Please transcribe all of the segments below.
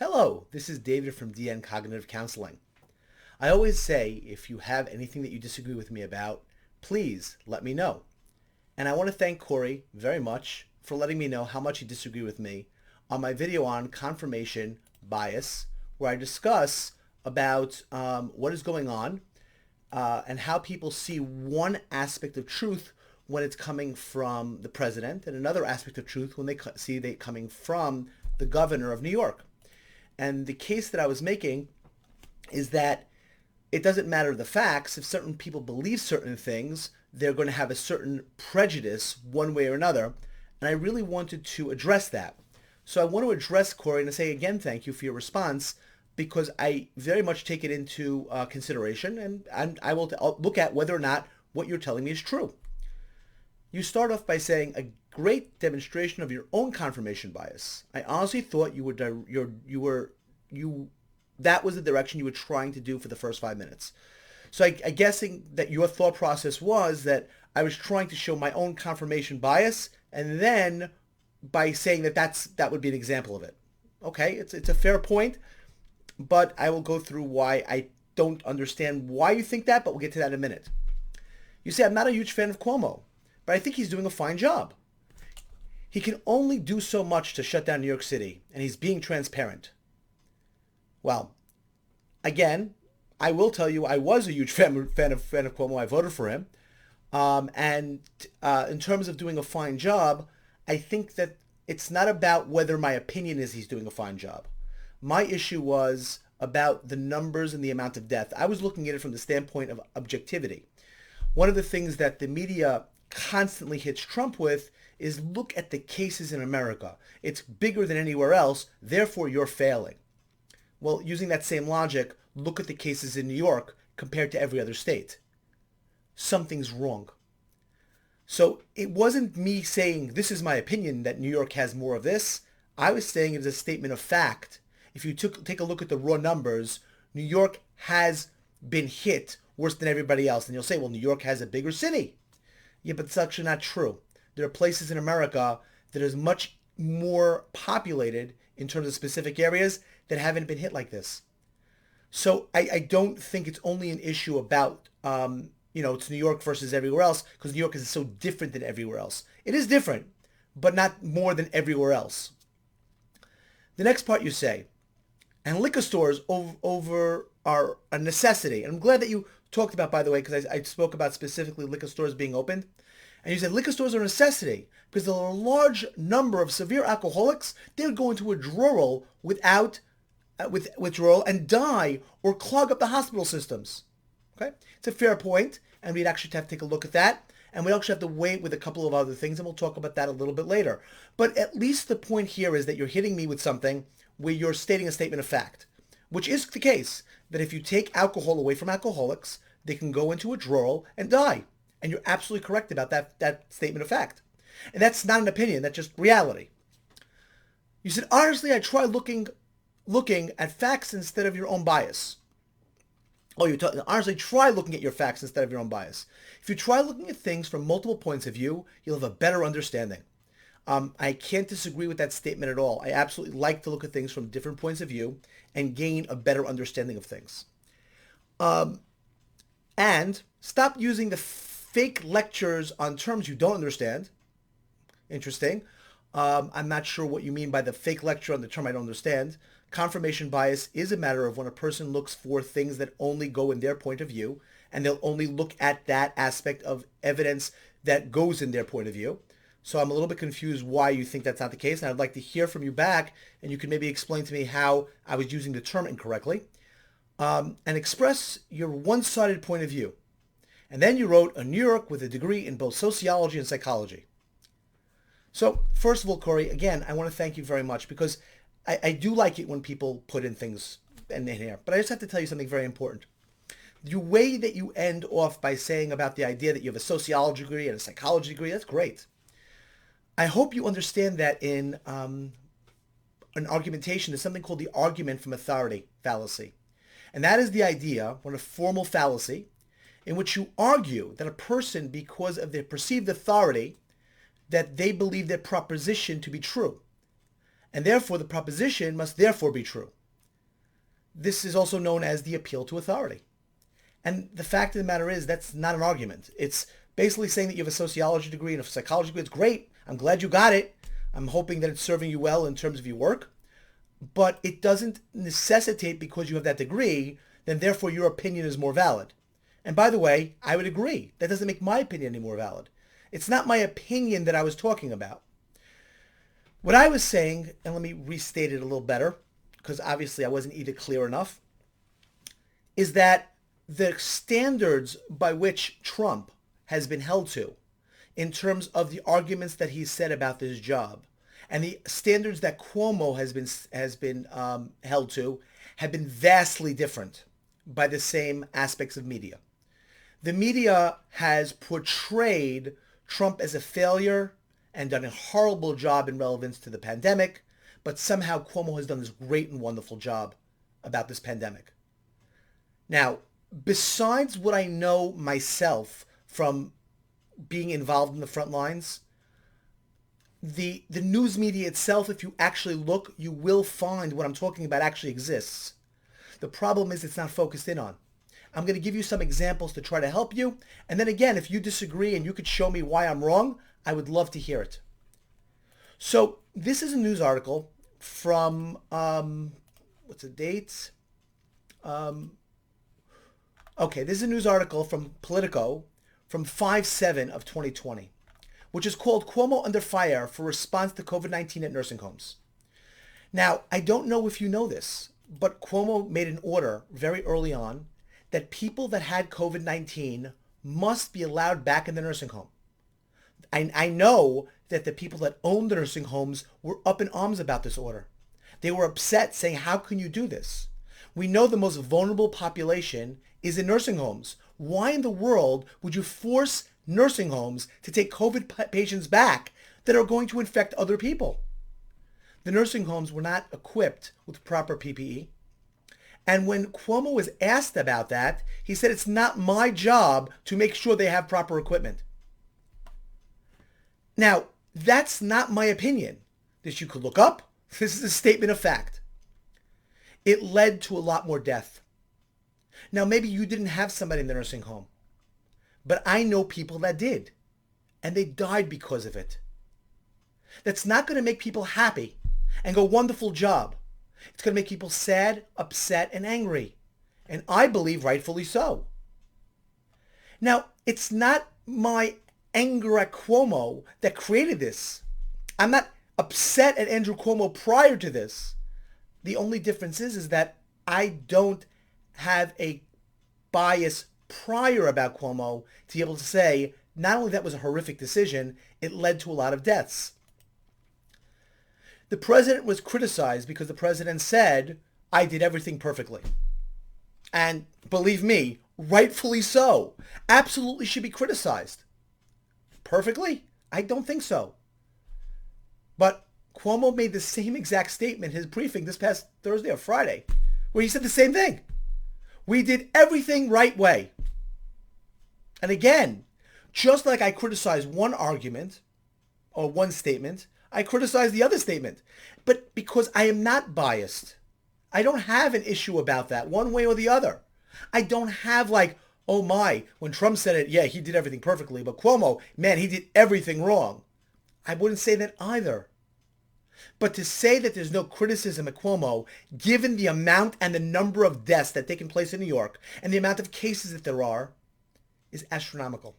Hello, this is David from DN Cognitive Counseling. I always say if you have anything that you disagree with me about, please let me know. And I want to thank Corey very much for letting me know how much he disagreed with me on my video on confirmation bias, where I discuss about what is going on and how people see one aspect of truth when it's coming from the president and another aspect of truth when they see it coming from the governor of New York. And the case that I was making is that it doesn't matter the facts. If certain people believe certain things, they're going to have a certain prejudice one way or another. And I really wanted to address that. So I want to address Corey and say again, thank you for your response, because I very much take it into consideration, and I'll look at whether or not what you're telling me is true. You start off by saying a great demonstration of your own confirmation bias. I honestly thought that was the direction you were trying to do for the first 5 minutes. So I'm guessing that your thought process was that I was trying to show my own confirmation bias, and then by saying that would be an example of it. Okay, it's a fair point, but I will go through why I don't understand why you think that, but we'll get to that in a minute. You say, I'm not a huge fan of Cuomo, but I think he's doing a fine job. He can only do so much to shut down New York City, and he's being transparent. Well, again, I will tell you I was a huge fan of Cuomo. I voted for him. And in terms of doing a fine job, I think that it's not about whether my opinion is he's doing a fine job. My issue was about the numbers and the amount of death. I was looking at it from the standpoint of objectivity. One of the things that the media constantly hits Trump with is look at the cases in America. It's bigger than anywhere else, therefore you're failing. Well, using that same logic, look at the cases in New York compared to every other state. Something's wrong. So it wasn't me saying this is my opinion that New York has more of this. I was saying it as a statement of fact. If you take a look at the raw numbers, New York has been hit worse than everybody else. And you'll say, well, New York has a bigger city. Yeah, but it's actually not true. There are places in America that is much more populated in terms of specific areas that haven't been hit like this. So I don't think it's only an issue about, it's New York versus everywhere else, because New York is so different than everywhere else. It is different, but not more than everywhere else. The next part you say, and liquor stores over are a necessity. And I'm glad that you talked about, by the way, because I spoke about specifically liquor stores being opened. And you said liquor stores are a necessity because there are a large number of severe alcoholics. They would go into withdrawal withdrawal and die or clog up the hospital systems. Okay, it's a fair point, and we'd actually have to take a look at that. And we actually have to wait with a couple of other things, and we'll talk about that a little bit later. But at least the point here is that you're hitting me with something where you're stating a statement of fact, which is the case, that if you take alcohol away from alcoholics, they can go into withdrawal and die. And you're absolutely correct about that statement of fact. And that's not an opinion, that's just reality. You said, honestly, I try looking at facts instead of your own bias. Oh, honestly, try looking at your facts instead of your own bias. If you try looking at things from multiple points of view, you'll have a better understanding. I can't disagree with that statement at all. I absolutely like to look at things from different points of view and gain a better understanding of things. And stop using the fake lectures on terms you don't understand. Interesting. I'm not sure what you mean by the fake lecture on the term I don't understand. Confirmation bias is a matter of when a person looks for things that only go in their point of view, and they'll only look at that aspect of evidence that goes in their point of view. So I'm a little bit confused why you think that's not the case, and I'd like to hear from you back, and you can maybe explain to me how I was using the term incorrectly, and express your one-sided point of view. And then you wrote a New York with a degree in both sociology and psychology. So first of all, Corey, again, I want to thank you very much because I do like it when people put in things in here. But I just have to tell you something very important. The way that you end off by saying about the idea that you have a sociology degree and a psychology degree, that's great. I hope you understand that in an argumentation, there's something called the argument from authority fallacy. And that is the idea, when a formal fallacy, in which you argue that a person, because of their perceived authority, that they believe their proposition to be true. and therefore the proposition must therefore be true. This is also known as the appeal to authority. And the fact of the matter is that's not an argument. It's basically saying that you have a sociology degree and a psychology degree. It's great. I'm glad you got it. I'm hoping that it's serving you well in terms of your work. But it doesn't necessitate because you have that degree, then therefore your opinion is more valid. And by the way, I would agree. That doesn't make my opinion any more valid. It's not my opinion that I was talking about. What I was saying, and let me restate it a little better, because obviously I wasn't either clear enough, is that the standards by which Trump has been held to in terms of the arguments that he said about this job and the standards that Cuomo has been held to have been vastly different by the same aspects of media. The media has portrayed Trump as a failure and done a horrible job in relevance to the pandemic, but somehow Cuomo has done this great and wonderful job about this pandemic. Now, besides what I know myself from being involved in the front lines, the news media itself, if you actually look, you will find what I'm talking about actually exists. The problem is it's not focused in on. I'm going to give you some examples to try to help you. And then again, if you disagree and you could show me why I'm wrong, I would love to hear it. So this is a news article from, what's the date? Okay, this is a news article from Politico from 5/7 of 2020, which is called Cuomo Under Fire for Response to COVID-19 at Nursing Homes. Now, I don't know if you know this, but Cuomo made an order very early on that people that had COVID-19 must be allowed back in the nursing home. I know that the people that owned the nursing homes were up in arms about this order. They were upset, saying, how can you do this? We know the most vulnerable population is in nursing homes. Why in the world would you force nursing homes to take COVID patients back that are going to infect other people? The nursing homes were not equipped with proper PPE. And when Cuomo was asked about that, he said, it's not my job to make sure they have proper equipment. Now, that's not my opinion. This you could look up. This is a statement of fact. It led to a lot more death. Now, maybe you didn't have somebody in the nursing home, but I know people that did, and they died because of it. That's not going to make people happy and go, wonderful job. It's going to make people sad, upset, and angry, and I believe rightfully so. Now, it's not my anger at Cuomo that created this. I'm not upset at Andrew Cuomo prior to this. The only difference is that I don't have a bias prior about Cuomo to be able to say, not only that was a horrific decision, it led to a lot of deaths. The president was criticized because the president said, I did everything perfectly. And believe me, rightfully so. Absolutely should be criticized. Perfectly? I don't think so. But Cuomo made the same exact statement in his briefing this past Thursday or Friday, where he said the same thing. We did everything right way. And again, just like I criticize one argument or one statement, I criticize the other statement. But because I am not biased, I don't have an issue about that one way or the other. I don't have like, oh my, when Trump said it, yeah, he did everything perfectly, but Cuomo, man, he did everything wrong. I wouldn't say that either. But to say that there's no criticism of Cuomo, given the amount and the number of deaths that taken place in New York and the amount of cases that there are, is astronomical.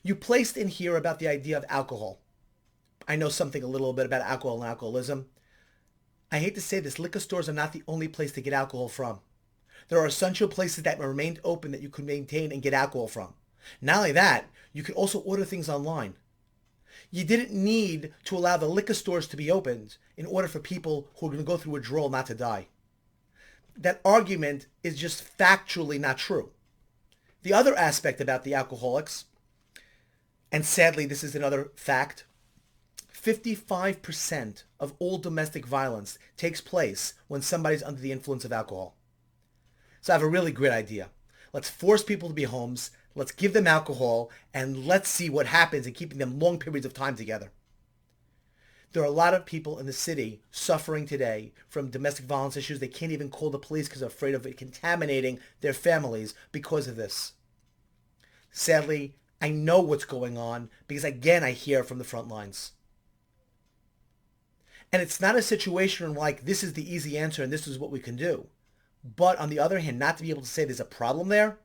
You placed in here about the idea of alcohol. I know something a little bit about alcohol and alcoholism. I hate to say this, liquor stores are not the only place to get alcohol from. There are essential places that remained open that you could maintain and get alcohol from. Not only that, you could also order things online. You didn't need to allow the liquor stores to be opened in order for people who are going to go through withdrawal not to die. That argument is just factually not true. The other aspect about the alcoholics, and sadly this is another fact, 55% of all domestic violence takes place when somebody's under the influence of alcohol. So I have a really great idea. Let's force people to be homes. Let's give them alcohol and let's see what happens in keeping them long periods of time together. There are a lot of people in the city suffering today from domestic violence issues. They can't even call the police because they're afraid of it contaminating their families because of this. Sadly, I know what's going on because, again, I hear from the front lines. And it's not a situation like this is the easy answer and this is what we can do. But on the other hand, not to be able to say there's a problem there.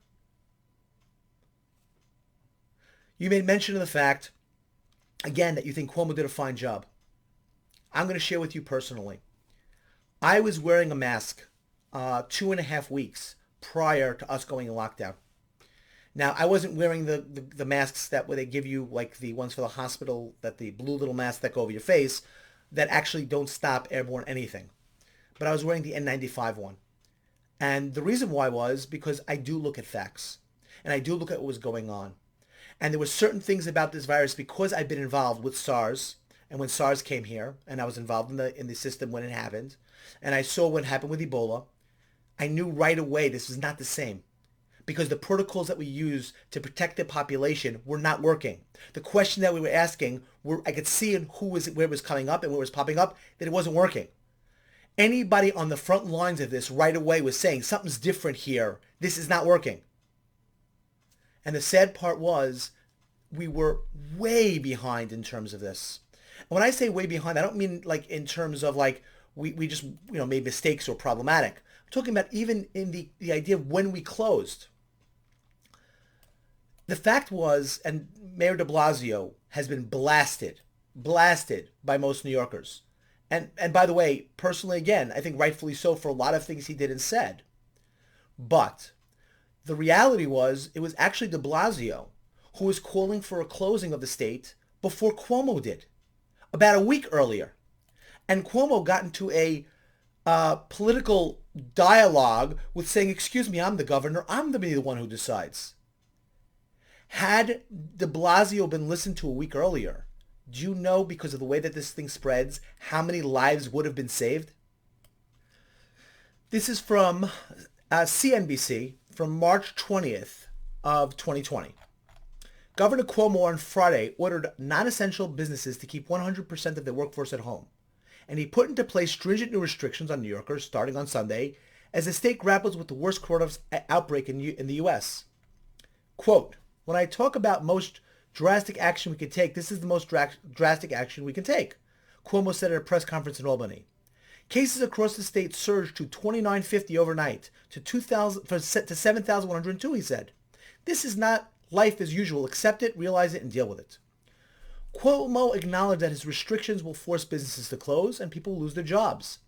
You made mention of the fact, again, that you think Cuomo did a fine job. I'm going to share with you personally. I was wearing a mask 2.5 weeks prior to us going in lockdown. Now, I wasn't wearing the masks that they give you, like the ones for the hospital, that the blue little masks that go over your face, that actually don't stop airborne anything. But I was wearing the N95 one. And the reason why was because I do look at facts. And I do look at what was going on. And there were certain things about this virus, because I've been involved with SARS, and when SARS came here, and I was involved in the system when it happened, and I saw what happened with Ebola, I knew right away this was not the same. Because the protocols that we use to protect the population were not working. The question that we were asking, I could see in where it was coming up and where it was popping up, that it wasn't working. Anybody on the front lines of this right away was saying, something's different here. This is not working. And the sad part was, we were way behind in terms of this. And when I say way behind, I don't mean like in terms of like we just made mistakes or problematic. I'm talking about even in the idea of when we closed. The fact was, and Mayor de Blasio has been blasted by most New Yorkers. And by the way, personally, again, I think rightfully so for a lot of things he did and said. But the reality was, it was actually de Blasio who was calling for a closing of the state before Cuomo did, about a week earlier. And Cuomo got into a political dialogue with saying, excuse me, I'm the governor, I'm the one who decides. Had de Blasio been listened to a week earlier, do you know, because of the way that this thing spreads, how many lives would have been saved? This is from CNBC from March 20th of 2020. Governor Cuomo on Friday ordered non-essential businesses to keep 100% of their workforce at home. And he put into place stringent new restrictions on New Yorkers starting on Sunday as the state grapples with the worst coronavirus outbreak in the U.S. Quote, when I talk about most drastic action we can take, this is the most drastic action we can take, Cuomo said at a press conference in Albany. Cases across the state surged to 2,950 overnight to 7,102, he said. This is not life as usual. Accept it, realize it, and deal with it. Cuomo acknowledged that his restrictions will force businesses to close and people will lose their jobs,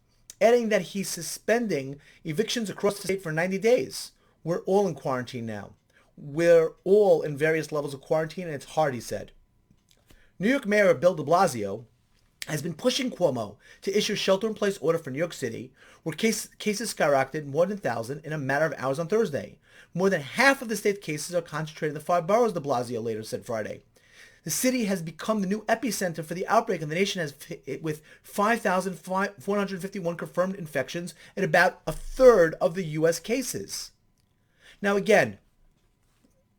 adding that he's suspending evictions across the state for 90 days. We're all in quarantine now. We're all in various levels of quarantine, and it's hard, he said. New York Mayor Bill de Blasio has been pushing Cuomo to issue a shelter-in-place order for New York City, where cases skyrocketed more than 1,000 in a matter of hours on Thursday. More than half of the state's cases are concentrated in the 5 boroughs, de Blasio later said Friday. The city has become the new epicenter for the outbreak, and the nation has with 5,451 confirmed infections and about a third of the U.S. cases. Now again,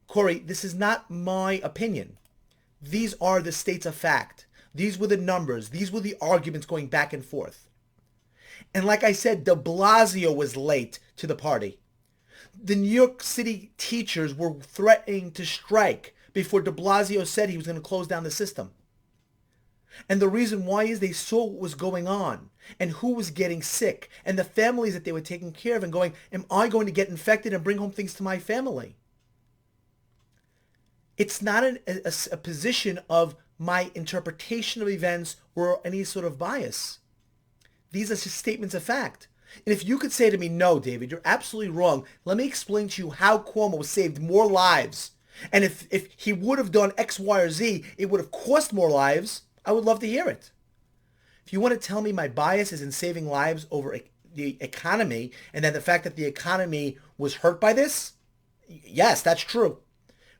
Corey, this is not my opinion. These are the states of fact. These were the numbers. These were the arguments going back and forth. And like I said, de Blasio was late to the party. The New York City teachers were threatening to strike before de Blasio said he was going to close down the system. And the reason why is they saw what was going on and who was getting sick and the families that they were taking care of and going, am I going to get infected and bring home things to my family? It's not a position of my interpretation of events or any sort of bias. These are just statements of fact. And if you could say to me, no, David, you're absolutely wrong. Let me explain to you how Cuomo saved more lives. And if he would have done X, Y, or Z, it would have cost more lives. I would love to hear it. If you want to tell me my bias is in saving lives over the economy and then the fact that the economy was hurt by this, yes, that's true.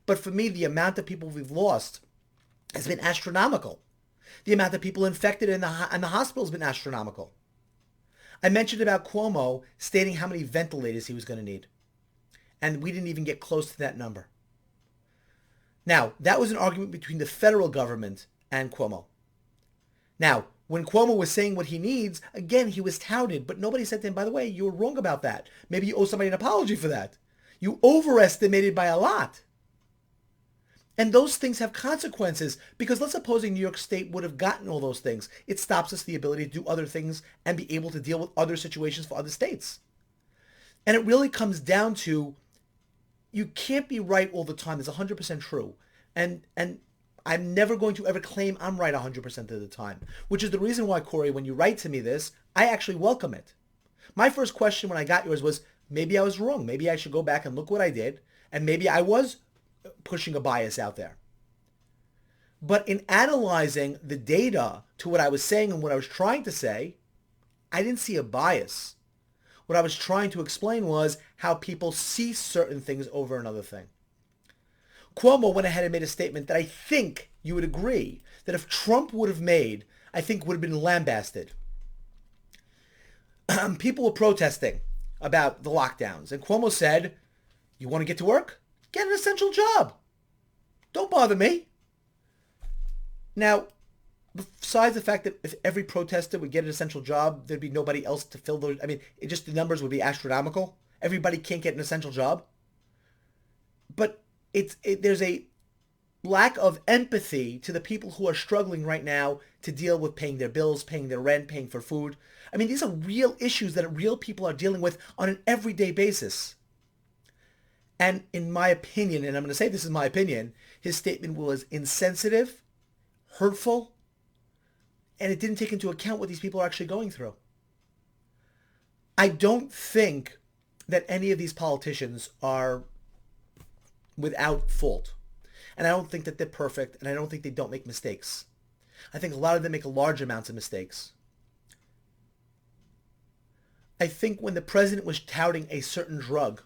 But for me, the amount of people we've lost has been astronomical. The amount of people infected in the hospital has been astronomical. I mentioned about Cuomo stating how many ventilators he was going to need. And we didn't even get close to that number. Now, that was an argument between the federal government and Cuomo. Now, When Cuomo was saying what he needs, again, he was touted, but nobody said to him, by the way, you were wrong about that. Maybe you owe somebody an apology for that. You overestimated by a lot. And those things have consequences, because let's suppose New York State would have gotten all those things. It stops us the ability to do other things and be able to deal with other situations for other states. And it really comes down to, you can't be right all the time. It's 100% true. And I'm never going to ever claim I'm right 100% of the time, which is the reason why, Corey, when you write to me this, I actually welcome it. My first question when I got yours was, maybe I was wrong. Maybe I should go back and look what I did. And maybe I was pushing a bias out there. But in analyzing the data to what I was saying and what I was trying to say, I didn't see a bias. What I was trying to explain was how people see certain things over another thing. Cuomo went ahead and made a statement that I think you would agree that if Trump would have made, I think would have been lambasted. People were protesting about the lockdowns, and Cuomo said, you want to get to work? Get an essential job. Don't bother me. Now, besides the fact that if every protester would get an essential job, there'd be nobody else to fill those. I mean, the numbers would be astronomical. Everybody can't get an essential job. But there's a lack of empathy to the people who are struggling right now to deal with paying their bills, paying their rent, paying for food. I mean, these are real issues that real people are dealing with on an everyday basis. And in my opinion, and I'm going to say this is my opinion, his statement was insensitive, hurtful, and it didn't take into account what these people are actually going through. I don't think that any of these politicians are without fault. And I don't think that they're perfect, and I don't think they don't make mistakes. I think a lot of them make large amounts of mistakes. I think when the president was touting a certain drug,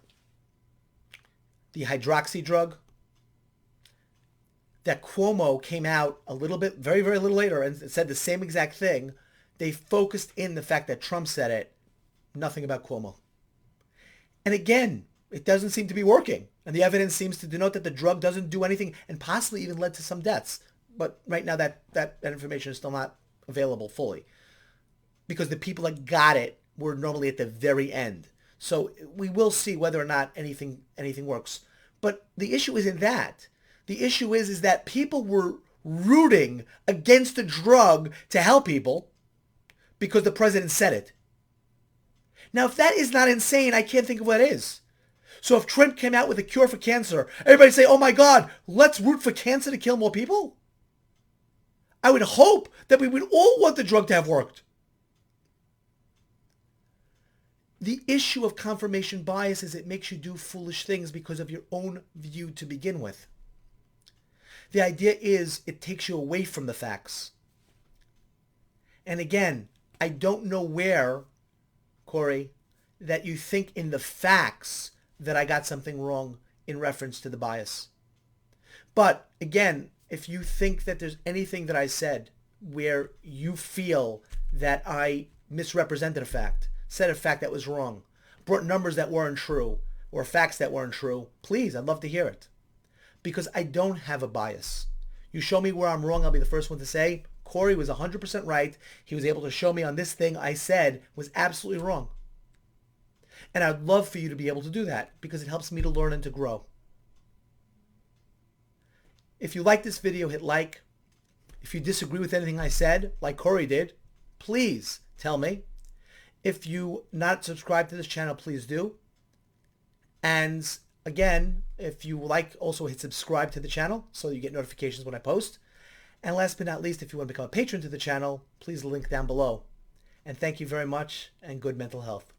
the hydroxy drug, that Cuomo came out a little bit, very, very little later and said the same exact thing, they focused in the fact that Trump said it, nothing about Cuomo. And again, it doesn't seem to be working. And the evidence seems to denote that the drug doesn't do anything and possibly even led to some deaths. But right now that information is still not available fully, because the people that got it were normally at the very end. So we will see whether or not anything works. But the issue isn't that. The issue is that people were rooting against the drug to help people because the president said it. Now, if that is not insane, I can't think of what is. So if Trump came out with a cure for cancer, everybody say, oh my God, let's root for cancer to kill more people? I would hope that we would all want the drug to have worked. The issue of confirmation bias is it makes you do foolish things because of your own view to begin with. The idea is it takes you away from the facts. And again, I don't know where, Corey, that you think in the facts that I got something wrong in reference to the bias. But again, if you think that there's anything that I said where you feel that I misrepresented a fact, said a fact that was wrong, brought numbers that weren't true, or facts that weren't true, please, I'd love to hear it. Because I don't have a bias. You show me where I'm wrong, I'll be the first one to say, Corey was 100% right. He was able to show me on this thing I said was absolutely wrong. And I'd love for you to be able to do that because it helps me to learn and to grow. If you like this video, hit like. If you disagree with anything I said, like Corey did, please tell me. If you not subscribed to this channel, please do. And again, if you like, also hit subscribe to the channel so you get notifications when I post. And last but not least, if you want to become a patron to the channel, please link down below. And thank you very much, and good mental health.